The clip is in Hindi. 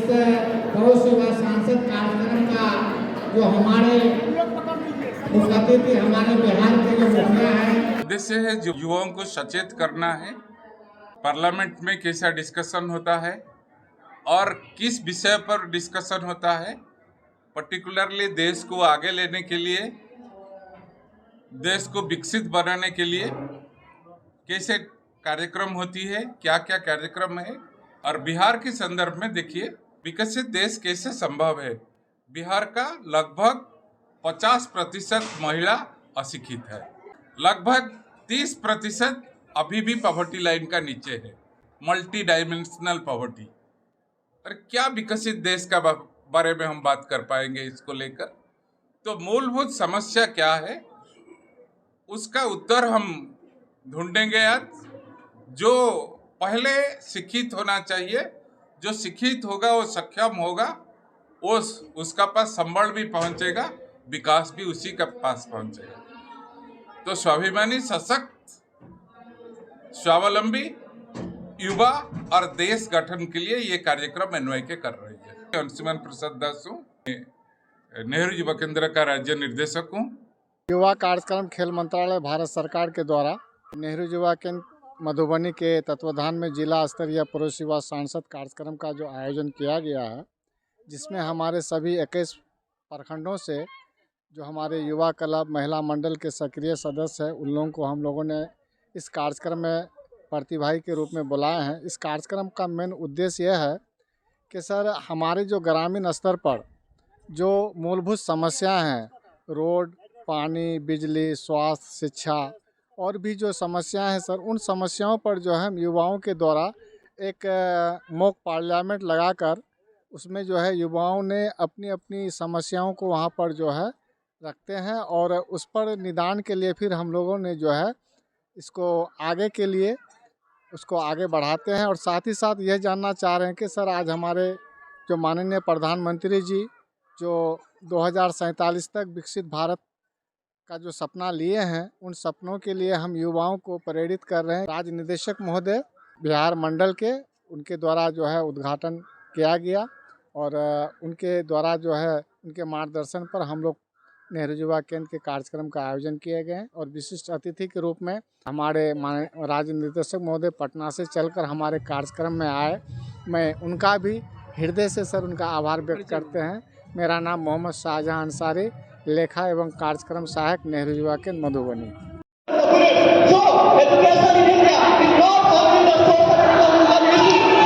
इस पड़ोस युवा सांसद कार्यक्रम का जो हमारे मुख्य अतिथि हमारे बिहार के जो मुखिया है, उद्देश्य है जो युवाओं को सचेत करना है, पार्लियामेंट में कैसा डिस्कशन होता है और किस विषय पर डिस्कशन होता है, पर्टिकुलरली देश को आगे लेने के लिए, देश को विकसित बनाने के लिए कैसे कार्यक्रम होती है, क्या क्या कार्यक्रम है। और बिहार के संदर्भ में देखिए, विकसित देश कैसे संभव है। बिहार का लगभग 50% महिला अशिक्षित है, लगभग 30% अभी भी पॉवर्टी लाइन का नीचे है, मल्टी डायमेंशनल पॉवर्टी। और क्या विकसित देश का बारे में हम बात कर पाएंगे इसको लेकर? तो मूलभूत समस्या क्या है उसका उत्तर हम ढूंढेंगे आज। जो पहले शिक्षित होना चाहिए, जो शिक्षित होगा वो सक्षम होगा, उसका पास संबल भी पहुंचेगा, विकास भी उसी के पास पहुंचेगा। तो स्वाभिमानी, सशक्त, स्वावलंबी युवा और देश गठन के लिए ये कार्यक्रम एनवाईके कर रही है। अंशुमन प्रसाद दास हूँ, नेहरू युवा केंद्र का राज्य निर्देशक हूँ। युवा कार्यक्रम खेल मंत्रालय भारत सरकार के द्वारा नेहरू युवा केंद्र मधुबनी के तत्वाधान में जिला स्तरीय पड़ोस युवा सांसद कार्यक्रम का जो आयोजन किया गया है, जिसमें हमारे सभी 21 प्रखंडों से जो हमारे युवा क्लब, महिला मंडल के सक्रिय सदस्य हैं, उन लोगों को हम लोगों ने इस कार्यक्रम में प्रतिभागी के रूप में बुलाए हैं। इस कार्यक्रम का मेन उद्देश्य यह है कि सर, हमारे जो ग्रामीण स्तर पर जो मूलभूत समस्याएं हैं, रोड, पानी, बिजली, स्वास्थ्य, शिक्षा और भी जो समस्याएं हैं सर, उन समस्याओं पर जो है हम युवाओं के द्वारा एक मॉक पार्लियामेंट लगाकर उसमें जो है युवाओं ने अपनी अपनी समस्याओं को वहां पर जो है रखते हैं और उस पर निदान के लिए फिर हम लोगों ने जो है इसको आगे के लिए उसको आगे बढ़ाते हैं। और साथ ही साथ यह जानना चाह रहे हैं कि सर, आज हमारे जो माननीय प्रधानमंत्री जी जो 2047 तक विकसित भारत का जो सपना लिए हैं, उन सपनों के लिए हम युवाओं को प्रेरित कर रहे हैं। राज्य निदेशक महोदय बिहार मंडल के, उनके द्वारा जो है उद्घाटन किया गया और उनके द्वारा जो है उनके मार्गदर्शन पर हम लोग नेहरू युवा केंद्र के कार्यक्रम का आयोजन किए गए हैं। और विशिष्ट अतिथि के रूप में हमारे राज्य निदेशक महोदय पटना से चलकर हमारे कार्यक्रम में आए। मैं उनका भी हृदय से सर उनका आभार व्यक्त करते हैं। मेरा नाम मोहम्मद शाहजहां अंसारी, लेखा एवं कार्यक्रम सहायक, नेहरू युवा केंद्र Madhubani. So, education in India is not only the social economic issue,